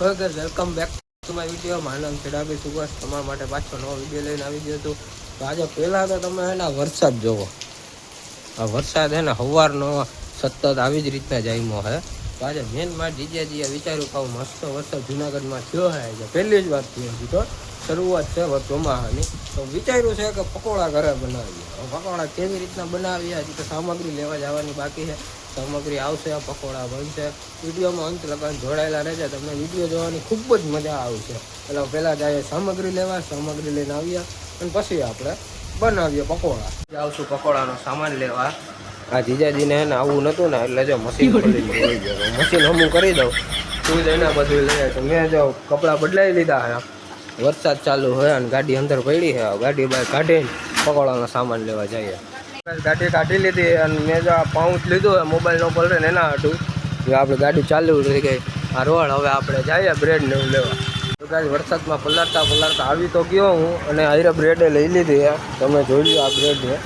Okay welcome back to my video. મારું નામ છે ડાબી સુભાષ. તમારા માટે પાછો નવો વિડીયો લઈને આવી ગયો હતો. તો આજે પહેલાં તો તમે એના વરસાદ જોવો. આ વરસાદ હે ને સવારનો સતત આવી જ રીતના જામ્યો હે. તો આજે મેન માં જીજાજીએ વિચાર્યું કે મસ્ત વરસાદ જુનાગઢમાં થયો હે. આજે પહેલી જ વાત થઈ હતી તો શરૂઆત છે ચોમાસાની. તો વિચાર્યું છે કે પકોડા ઘરે બનાવીએ. પકોડા કેવી રીતના બનાવીએ હજી તો સામગ્રી લેવા જવાની બાકી છે. સામગ્રી આવશે, પકોડા બનશે. વિડીયોમાં અંત લગાવીને જોડાયેલા રહેશે. તમને વિડીયો જોવાની ખૂબ જ મજા આવશે. એટલે પહેલાં જઈએ સામગ્રી લેવા, સામગ્રી લઈને આવીએ અને પછી આપણે બનાવીએ પકોડા. આવશું પકોડાનો સામાન લેવા. આ જીજાજીને ને આવું નહોતું ને એટલે જો મશીન ખોલીને લઈ ગયો. મશીન હમું કરી દઉં તું જઈને બધું લઈ જાય. તો મેં જો કપડાં બદલાવી લીધા હે. વરસાદ ચાલુ હોય અને ગાડી અંદર પડી છે. ગાડી બહાર કાઢીને પકોડાનો સામાન લેવા જઈએ. ગાડી કાઢી લીધી અને મેં જો પાઉચ લીધું મોબાઈલ નો પલરે ને એના હાટું જો આપણે ગાડી ચાલુ થઈ ગઈ. આ રોડ હવે આપણે જઈએ બ્રેડ ને એવું લેવા. તો ગાડી વરસાદમાં પલળતા આવી તો ગયો હું અને આયરે બ્રેડે લઈ લીધી. તમે જોઈ લો આ બ્રેડ છે.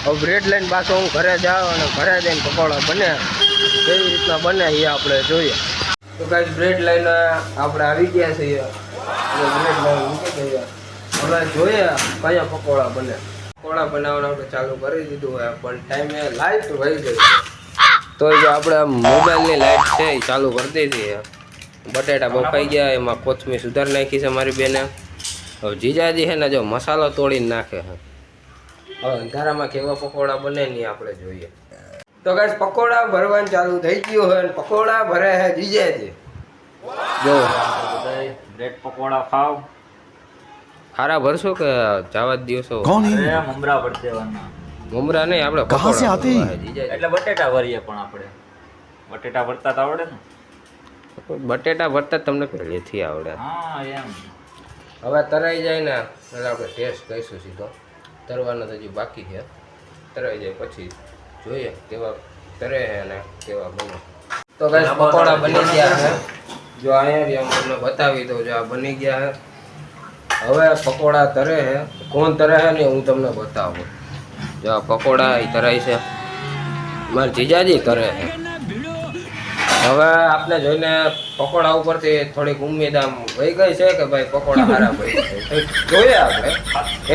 હવે બ્રેડ લઈને પાછો હું ઘરે જાઉં અને ઘરે જઈને પકોડા બને કેવી રીતના બને એ આપણે જોઈએ. તો ગાડી બ્રેડ લઈને આપણે આવી ગયા છીએ. બ્રેડ લઈને મૂકી દઈએ. હવે જોઈએ કયા પકોડા બને. પકોડા બનાવવાનું આપણે ચાલુ કરી દીધું હોય પણ ટાઈમે લાઇટ વહી ગઈ તો જો આપણે મોબાઈલની લાઇટ છે એ ચાલુ કરી દીધી. બટેટા બફાઈ ગયા, એમાં કોથમીર સુધાર નાખી છે મારી બેને. હવે જીજાજી છે ને જો મસાલો તોડીને નાખે છે. હવે અંધારામાં કેવા પકોડા બને નહીં આપણે જોઈએ. તો ગાઈસ પકોડા ભરવાનું ચાલુ થઈ ગયું હોય અને પકોડા ભરે છે જીજાજી. જો બ્રેડ પકોડા ખાવ. ખારા ભરશો કે જવા જ દિવસો? મમરા ભર દેવાના. મમરા નહીં, આપણે એટલે બટેટા ભરીએ. પણ આપણે બટેટા ભરતા આવડે ને? બટેટા ભરતા તમને પહેલેથી આવડે. હા એમ. હવે તરાઈ જાય ને એટલે આપણે ટેસ્ટ કહીશું સીધો. તરવાનો તો હજી બાકી છે. તરાઈ જાય પછી જોઈએ કેવા તરે છે અને કેવા બને. તો ગાઈસ પકોડા બની ગયા છે. જો અહીંયા તમને બતાવી દઉં. જો આ બની ગયા છે. હવે પકોડા તરે છે. કોણ તરે છે ને હું તમને બતાવું. જો આ પકોડા એ તરાય છે. મારા જીજાજી તરે છે. હવે આપણે જોઈને પકોડા ઉપરથી થોડીક ઉમ્મીદ આમ વહી ગઈ છે કે ભાઈ પકોડા સારા બને. જોઈએ આપણે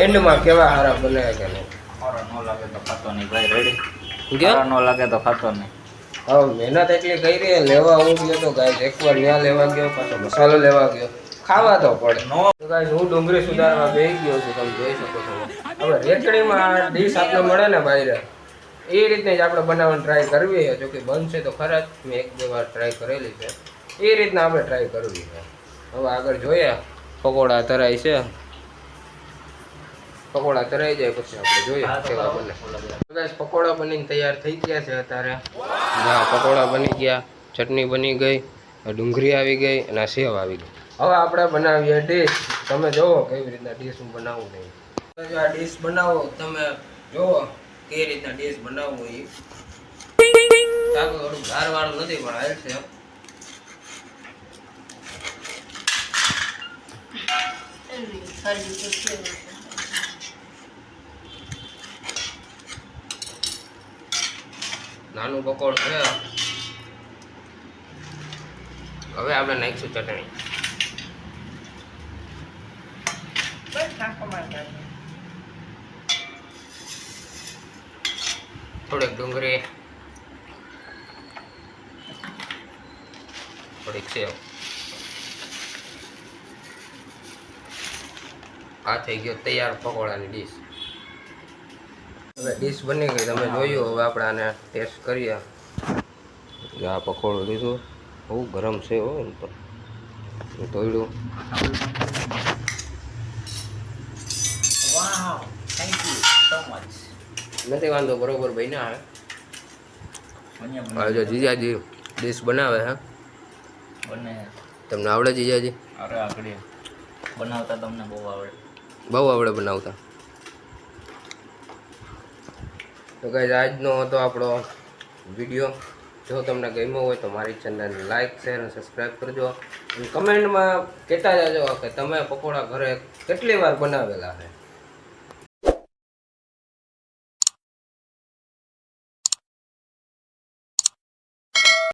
એન્ડમાં કેવા સારા બને કે નહીં. સારા ન લાગે તો ખાતો નહીં ભાઈ. રેડી? સારા ન લાગે તો ખાતો નહીં. હવે મહેનત એટલી કરી લેવા હું ગયો તો ગાય એકવાર ત્યાં લેવા ગયો, પાછો મસાલો લેવા ગયો. ખાવા તો પડે. ગાઈસ હું ડુંગળી સુધારવા બેસી ગયો છું. તમે જોઈ શકો છો. હવે રેકડીમાં ડીશ આપણે મળે ને બહાર એ રીતને જ આપણે બનાવવાની ટ્રાય કરવી છે. જોકે બનશે તો ખરા જ. મેં એક બે વાર ટ્રાય કરેલી છે. એ રીતના આપણે ટ્રાય કરવી છે. હવે આગળ જોઈએ પકોડા તરાય છે. પકોડા તરાઈ જાય પછી આપણે જોઈએ કેવા બને. ગાઈસ પકોડા બનીને તૈયાર થઈ ગયા છે અત્યારે. પકોડા બની ગયા, ચટણી બની ગઈ, ડુંગળી આવી ગઈ અને સેવ આવી ગઈ. હવે આપણે બનાવીએ ડીશ. તમે જોવો કેવી રીતના ડીશ હું બનાવું નહીં. જો આ ડીશ બનાવો તમે જોવો કેવી રીતના ડીશ બનાવવું એ. ચાલો થોડું ધારવાળું નથી પણ હાલ છે. નાનું પકોડ છે. હવે આપણે નાખીશું ચટણી. થોડીક ડુંગળી, થોડીક સેવ. આ થઈ ગયો તૈયાર પકોડાની ડીશ. હવે ડીશ બની ગઈ તમે જોયું. હવે આપણે આને ટેસ્ટ કરીએ. આ પકોડું લીધું. બહુ ગરમ છે હો એમ તો. તોડ્યું. વાહ, થેન્ક યુ સો મચ. નથી વાંધો, બરોબર બન્યા હે. જો જીજાજી ડીશ બનાવે હે. બને તમને આવડે જીજાજી? અરે આગળ બનાવતા તમને બહુ આવડે. બહુ આવડે બનાવતા. તો ગાઈસ આજનો હતો આપણો વિડીયો. જો તમને ગમ્યો હોય તો મારી ચેનલને લાઈક, શેર અને સબસ્ક્રાઈબ કરજો. અને કમેન્ટમાં કહેતા જાજો કે તમે પકોડા ઘરે કેટલી વાર બનાવેલા છે.